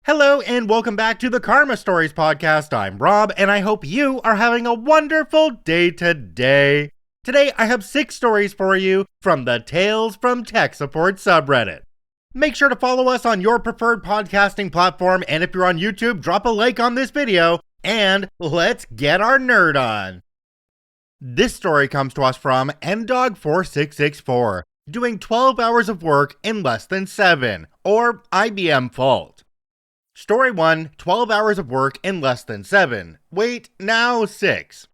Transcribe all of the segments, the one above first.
Hello and welcome back to the Karma Stories podcast. I'm Rob and I hope you are having a wonderful day today. Today I have 6 stories for you from the Tales from Tech Support subreddit. Make sure to follow us on your preferred podcasting platform, and if you're on YouTube, drop a like on this video and let's get our nerd on. This story comes to us from ndog4664, doing 12 hours of work in less than 7, or IBM fault. Story 1, 12 hours of work in less than 7. Wait, now 6.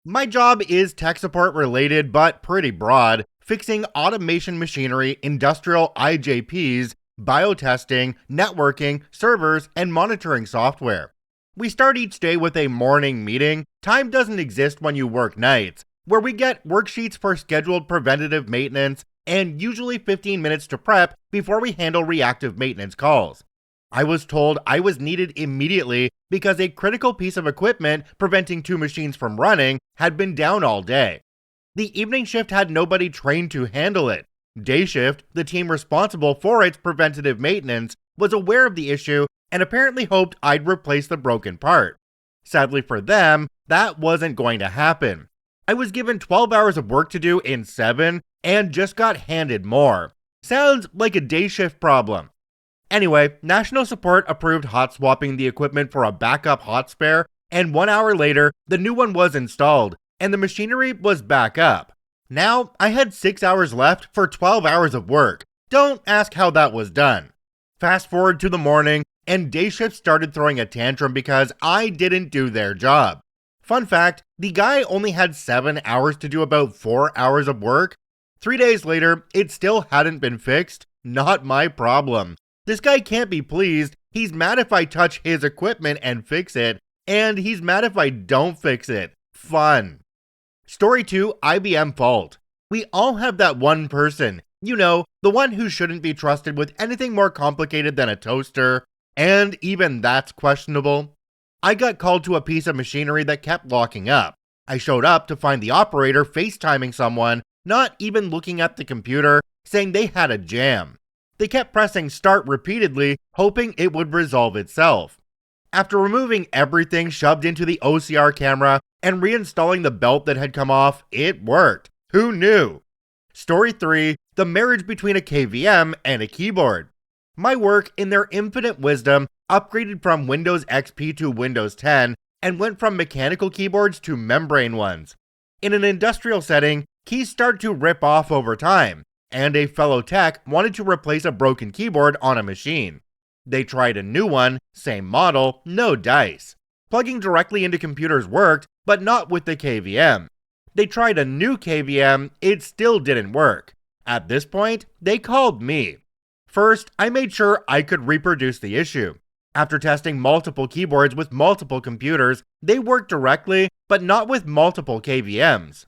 My job is tech support related but pretty broad, fixing automation machinery, industrial IJPs, biotesting, networking, servers, and monitoring software. We start each day with a morning meeting. Time doesn't exist when you work nights, where we get worksheets for scheduled preventative maintenance and usually 15 minutes to prep before we handle reactive maintenance calls. I was told I was needed immediately because a critical piece of equipment preventing 2 machines from running had been down all day. The evening shift had nobody trained to handle it. Day shift, the team responsible for its preventative maintenance, was aware of the issue and apparently hoped I'd replace the broken part. Sadly for them, that wasn't going to happen. I was given 12 hours of work to do in 7 and just got handed more. Sounds like a day shift problem. Anyway, National Support approved hot swapping the equipment for a backup hot spare, and 1 hour later, the new one was installed, and the machinery was back up. Now, I had 6 hours left for 12 hours of work. Don't ask how that was done. Fast forward to the morning, and day shift started throwing a tantrum because I didn't do their job. Fun fact, the guy only had 7 hours to do about 4 hours of work. 3 days later, it still hadn't been fixed. Not my problem. This guy can't be pleased. He's mad if I touch his equipment and fix it, and he's mad if I don't fix it. Fun. Story 2, IBM fault. We all have that one person, you know, the one who shouldn't be trusted with anything more complicated than a toaster, and even that's questionable. I got called to a piece of machinery that kept locking up. I showed up to find the operator FaceTiming someone, not even looking at the computer, saying they had a jam. They kept pressing start repeatedly, hoping it would resolve itself. After removing everything shoved into the OCR camera and reinstalling the belt that had come off, it worked. Who knew? Story 3, the marriage between a KVM and a keyboard. My work, in their infinite wisdom, upgraded from Windows XP to Windows 10 and went from mechanical keyboards to membrane ones. In an industrial setting, keys start to rip off over time, and a fellow tech wanted to replace a broken keyboard on a machine. They tried a new one, same model, no dice. Plugging directly into computers worked, but not with the KVM. They tried a new KVM, it still didn't work. At this point, they called me. First, I made sure I could reproduce the issue. After testing multiple keyboards with multiple computers, they worked directly, but not with multiple KVMs.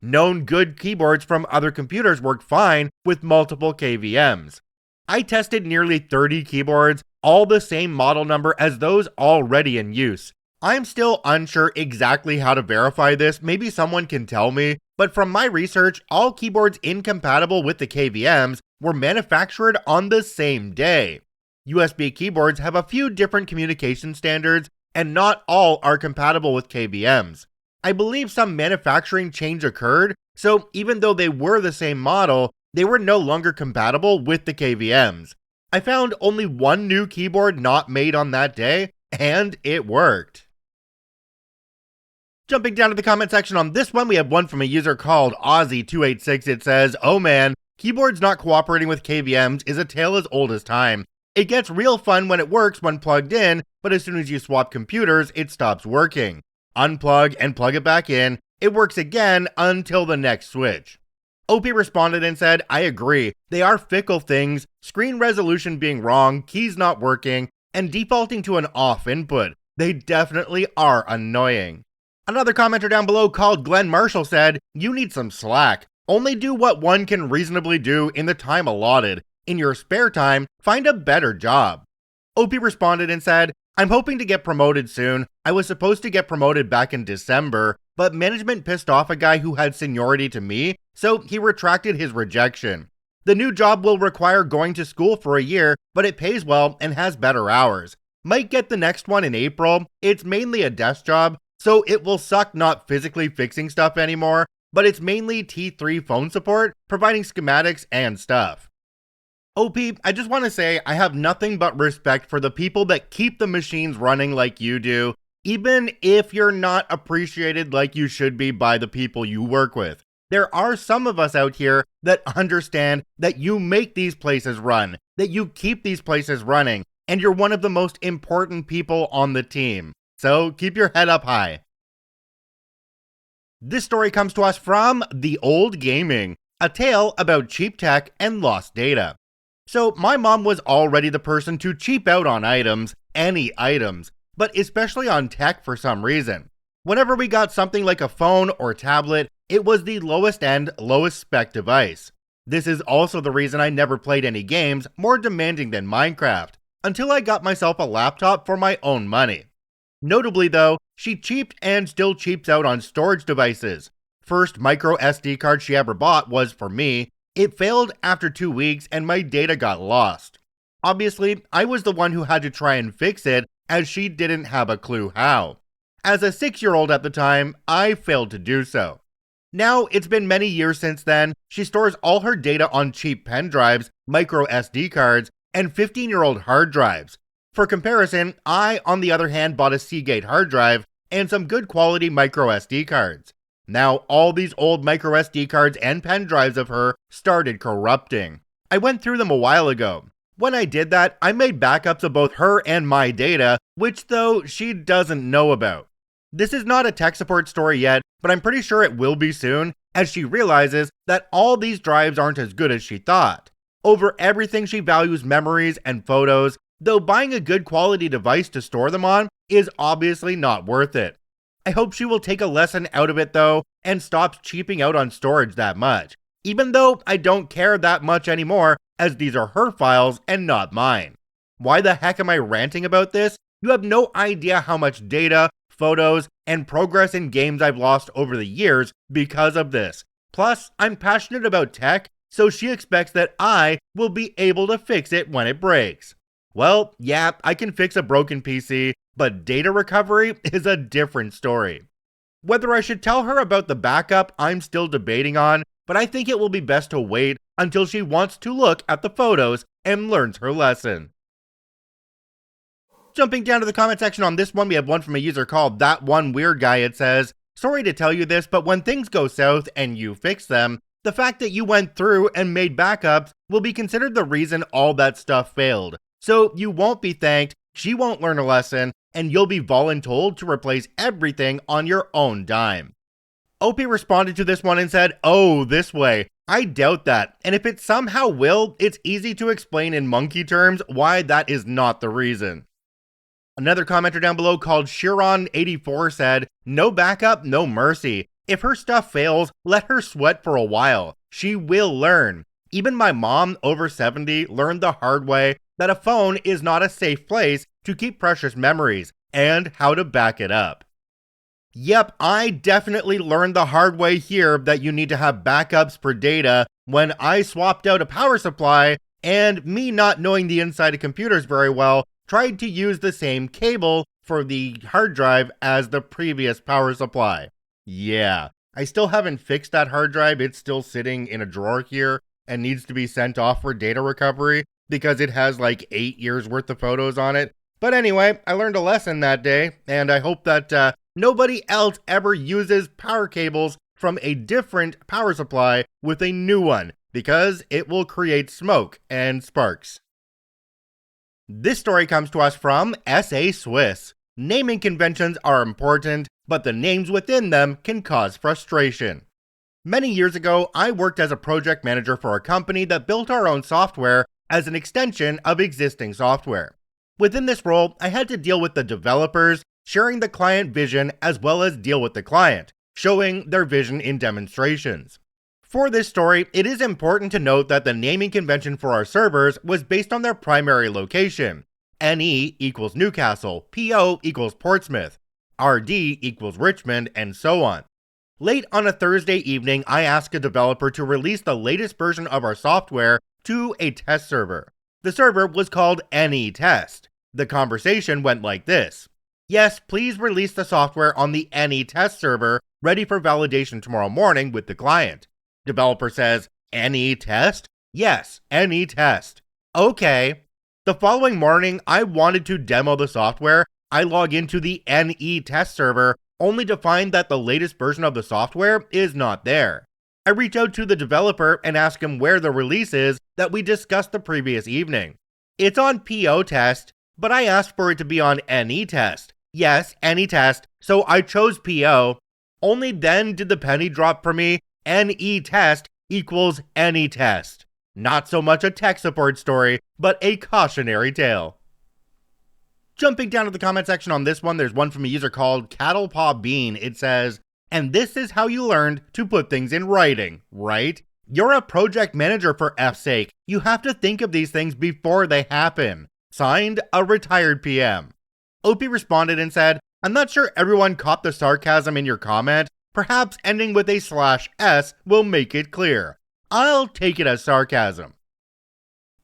Known good keyboards from other computers worked fine with multiple KVMs. I tested nearly 30 keyboards, all the same model number as those already in use. I'm still unsure exactly how to verify this, maybe someone can tell me, but from my research, all keyboards incompatible with the KVMs were manufactured on the same day. USB keyboards have a few different communication standards, and not all are compatible with KVMs. I believe some manufacturing change occurred, so even though they were the same model, they were no longer compatible with the KVMs. I found only one new keyboard not made on that day, and it worked. Jumping down to the comment section on this one, we have one from a user called Aussie286. It says, "Oh man, keyboards not cooperating with KVMs is a tale as old as time. It gets real fun when it works when plugged in, but as soon as you swap computers, it stops working. Unplug and plug it back in, it works again until the next switch." OP responded and said, "I agree, they are fickle things, screen resolution being wrong, keys not working, and defaulting to an off input. They definitely are annoying." Another commenter down below called Glenn Marshall said, "You need some slack. Only do what one can reasonably do in the time allotted. In your spare time, find a better job." OP responded and said, "I'm hoping to get promoted soon. I was supposed to get promoted back in December, but management pissed off a guy who had seniority to me, so he retracted his rejection. The new job will require going to school for a year, but it pays well and has better hours. Might get the next one in April. It's mainly a desk job, so it will suck not physically fixing stuff anymore, but it's mainly T3 phone support, providing schematics and stuff. OP, I just want to say I have nothing but respect for the people that keep the machines running like you do, even if you're not appreciated like you should be by the people you work with. There are some of us out here that understand that you make these places run, that you keep these places running, and you're one of the most important people on the team. So keep your head up high. This story comes to us from The Old Gaming, a tale about cheap tech and lost data. So my mom was already the person to cheap out on items, any items, but especially on tech for some reason. Whenever we got something like a phone or tablet, it was the lowest end, lowest spec device. This is also the reason I never played any games more demanding than Minecraft, until I got myself a laptop for my own money. Notably though, she cheaped and still cheaps out on storage devices. First micro SD card she ever bought was for me. It failed after 2 weeks and my data got lost. Obviously, I was the one who had to try and fix it, as she didn't have a clue how. As a 6-year-old at the time, I failed to do so. Now, it's been many years since then. She stores all her data on cheap pen drives, micro SD cards, and 15-year-old hard drives. For comparison, I, on the other hand, bought a Seagate hard drive and some good quality micro SD cards. Now, all these old micro SD cards and pen drives of her started corrupting. I went through them a while ago. When I did that, I made backups of both her and my data, which though she doesn't know about. This is not a tech support story yet, but I'm pretty sure it will be soon, as she realizes that all these drives aren't as good as she thought. Over everything, she values memories and photos, though buying a good quality device to store them on is obviously not worth it. I hope she will take a lesson out of it though, and stops cheaping out on storage that much, even though I don't care that much anymore, as these are her files and not mine. Why the heck am I ranting about this? You have no idea how much data, photos, and progress in games I've lost over the years because of this. Plus, I'm passionate about tech, so she expects that I will be able to fix it when it breaks. Well, yeah, I can fix a broken PC, but data recovery is a different story. Whether I should tell her about the backup, I'm still debating on, but I think it will be best to wait until she wants to look at the photos and learns her lesson. Jumping down to the comment section on this one, we have one from a user called That One Weird Guy. It says, "Sorry to tell you this, but when things go south and you fix them, the fact that you went through and made backups will be considered the reason all that stuff failed. So you won't be thanked, she won't learn a lesson, and you'll be voluntold to replace everything on your own dime." OP responded to this one and said, "Oh, this way. I doubt that, and if it somehow will, it's easy to explain in monkey terms why that is not the reason." Another commenter down below called Chiron84 said, "No backup, no mercy. If her stuff fails, let her sweat for a while. She will learn. Even my mom, over 70, learned the hard way that a phone is not a safe place to keep precious memories, and how to back it up." Yep, I definitely learned the hard way here that you need to have backups for data when I swapped out a power supply, and me not knowing the inside of computers very well, tried to use the same cable for the hard drive as the previous power supply. Yeah, I still haven't fixed that hard drive. It's still sitting in a drawer here and needs to be sent off for data recovery because it has like 8 years worth of photos on it. But anyway, I learned a lesson that day, and I hope that nobody else ever uses power cables from a different power supply with a new one, because it will create smoke and sparks. This story comes to us from SA Swiss. Naming conventions are important, but the names within them can cause frustration. Many years ago, I worked as a project manager for a company that built our own software as an extension of existing software. Within this role, I had to deal with the developers, sharing the client vision as well as deal with the client, showing their vision in demonstrations. For this story, it is important to note that the naming convention for our servers was based on their primary location. NE equals Newcastle, PO equals Portsmouth, RD equals Richmond, and so on. Late on a Thursday evening, I asked a developer to release the latest version of our software to a test server. The server was called AnyTest. The conversation went like this. Yes, please release the software on the AnyTest server, ready for validation tomorrow morning with the client. Developer says, AnyTest? Yes, AnyTest. Okay. The following morning, I wanted to demo the software. I log into the AnyTest server, only to find that the latest version of the software is not there. I reach out to the developer and ask him where the release is that we discussed the previous evening. It's on PO test, but I asked for it to be on AnyTest. Yes, AnyTest, so I chose PO. Only then did the penny drop for me. AnyTest equals AnyTest. Not so much a tech support story, but a cautionary tale. Jumping down to the comment section on this one, there's one from a user called CattlePawBean. It says, and this is how you learned to put things in writing, right? You're a project manager for F's sake. You have to think of these things before they happen. Signed, a retired PM. OP responded and said, I'm not sure everyone caught the sarcasm in your comment. Perhaps ending with a /s will make it clear. I'll take it as sarcasm.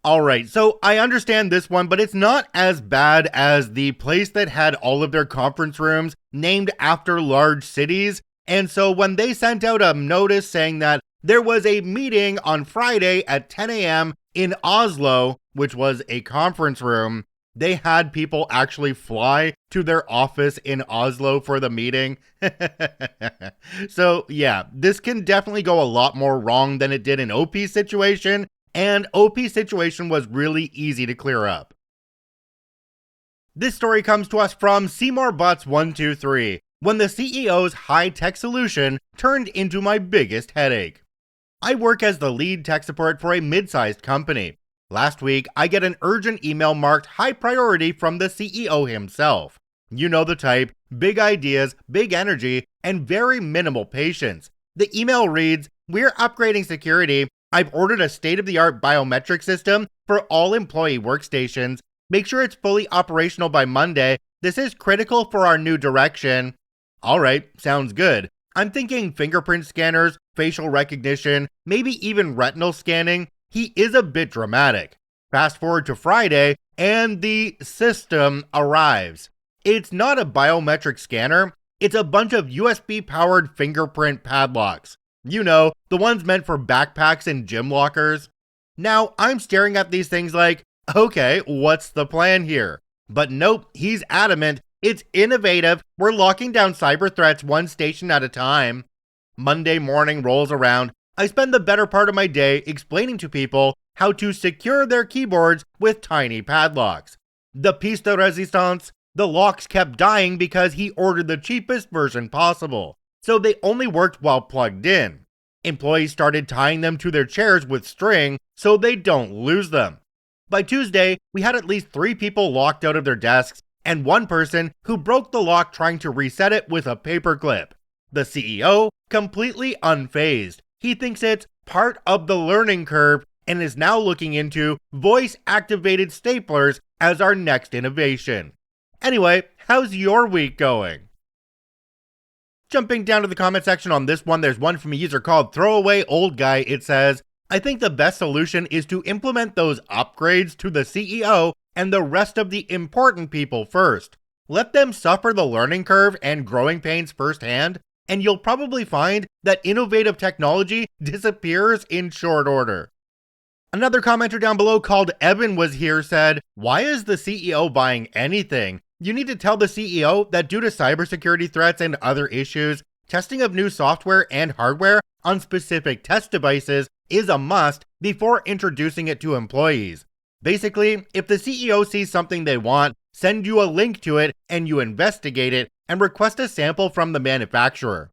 Alright, so I understand this one, but it's not as bad as the place that had all of their conference rooms named after large cities. And so when they sent out a notice saying that there was a meeting on Friday at 10 a.m. in Oslo, which was a conference room, they had people actually fly to their office in Oslo for the meeting. So yeah, this can definitely go a lot more wrong than it did in OP's situation. And OP's situation was really easy to clear up. This story comes to us from SeymourButts123, when the CEO's high-tech solution turned into my biggest headache. I work as the lead tech support for a mid-sized company. Last week, I get an urgent email marked high priority from the CEO himself. You know the type, big ideas, big energy, and very minimal patience. The email reads, we're upgrading security. I've ordered a state-of-the-art biometric system for all employee workstations. Make sure it's fully operational by Monday. This is critical for our new direction. Alright, sounds good. I'm thinking fingerprint scanners, facial recognition, maybe even retinal scanning. He is a bit dramatic. Fast forward to Friday, and the system arrives. It's not a biometric scanner. It's a bunch of USB-powered fingerprint padlocks. You know, the ones meant for backpacks and gym lockers. Now, I'm staring at these things like, okay, what's the plan here? But nope, he's adamant. It's innovative. We're locking down cyber threats one station at a time. Monday morning rolls around. I spend the better part of my day explaining to people how to secure their keyboards with tiny padlocks. The piece de resistance, the locks kept dying because he ordered the cheapest version possible, so they only worked while plugged in. Employees started tying them to their chairs with string so they don't lose them. By Tuesday, we had at least 3 people locked out of their desks and 1 person who broke the lock trying to reset it with a paperclip. The CEO, completely unfazed. He thinks it's part of the learning curve and is now looking into voice-activated staplers as our next innovation. Anyway, how's your week going? Jumping down to the comment section on this one, there's one from a user called Throwaway Old Guy. It says, I think the best solution is to implement those upgrades to the CEO and the rest of the important people first. Let them suffer the learning curve and growing pains firsthand, and you'll probably find that innovative technology disappears in short order. Another commenter down below called Evan was here said, why is the CEO buying anything? You need to tell the CEO that due to cybersecurity threats and other issues, testing of new software and hardware on specific test devices is a must before introducing it to employees. Basically, if the CEO sees something they want, send you a link to it and you investigate it and request a sample from the manufacturer.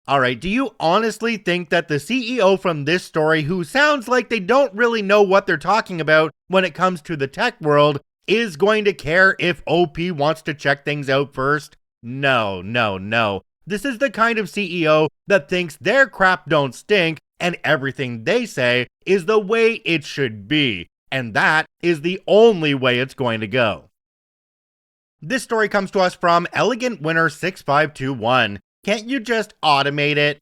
Alright, do you honestly think that the CEO from this story, who sounds like they don't really know what they're talking about when it comes to the tech world, is going to care if OP wants to check things out first? No. This is the kind of CEO that thinks their crap don't stink and everything they say is the way it should be. And that is the only way it's going to go. This story comes to us from Elegant Winner 6521. Can't you just automate it?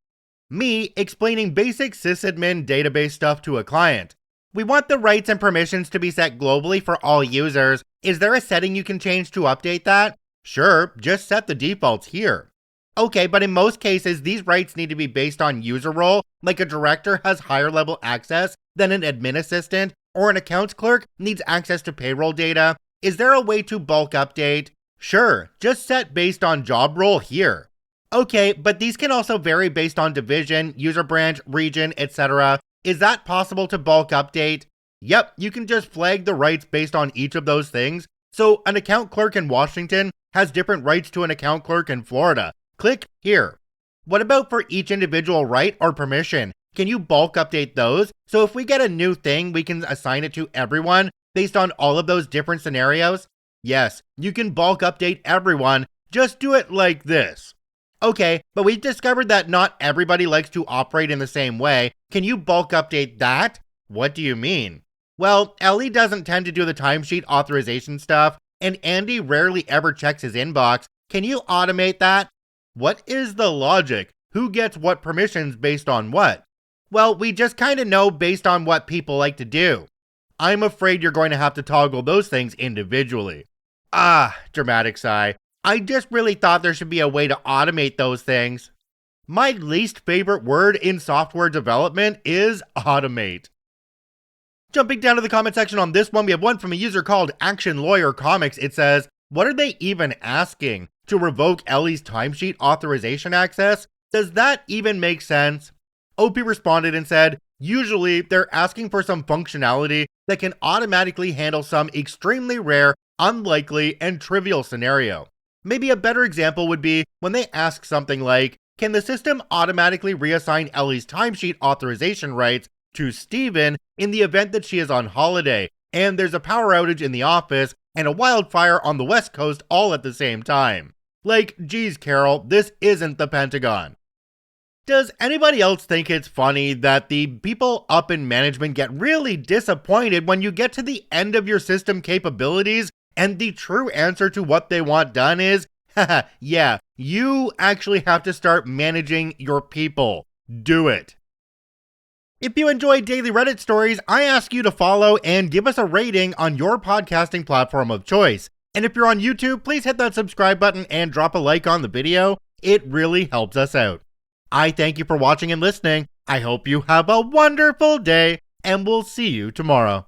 Me explaining basic sysadmin database stuff to a client. We want the rights and permissions to be set globally for all users. Is there a setting you can change to update that? Sure, just set the defaults here. Okay, but in most cases, these rights need to be based on user role, like a director has higher level access than an admin assistant, or an accounts clerk needs access to payroll data. Is there a way to bulk update? Sure, just set based on job role here. Okay, but these can also vary based on division, user branch, region, etc. Is that possible to bulk update? Yep, you can just flag the rights based on each of those things. So an account clerk in Washington has different rights to an account clerk in Florida. Click here. What about for each individual right or permission? Can you bulk update those? So if we get a new thing, we can assign it to everyone based on all of those different scenarios? Yes, you can bulk update everyone. Just do it like this. Okay, but we've discovered that not everybody likes to operate in the same way. Can you bulk update that? What do you mean? Well, Ellie doesn't tend to do the timesheet authorization stuff, and Andy rarely ever checks his inbox. Can you automate that? What is the logic? Who gets what permissions based on what? Well, we just kind of know based on what people like to do. I'm afraid you're going to have to toggle those things individually. Ah, dramatic sigh. I just really thought there should be a way to automate those things. My least favorite word in software development is automate. Jumping down to the comment section on this one, we have one from a user called Action Lawyer Comics. It says, what are they even asking? To revoke Ellie's timesheet authorization access? Does that even make sense? OP responded and said, usually they're asking for some functionality that can automatically handle some extremely rare, unlikely, and trivial scenario. Maybe a better example would be when they ask something like, can the system automatically reassign Ellie's timesheet authorization rights to Steven in the event that she is on holiday, and there's a power outage in the office and a wildfire on the West Coast all at the same time? Like, geez, Carol, this isn't the Pentagon. Does anybody else think it's funny that the people up in management get really disappointed when you get to the end of your system capabilities and the true answer to what they want done is, haha, yeah, you actually have to start managing your people. Do it. If you enjoy daily Reddit stories, I ask you to follow and give us a rating on your podcasting platform of choice. And if you're on YouTube, please hit that subscribe button and drop a like on the video. It really helps us out. I thank you for watching and listening. I hope you have a wonderful day, and we'll see you tomorrow.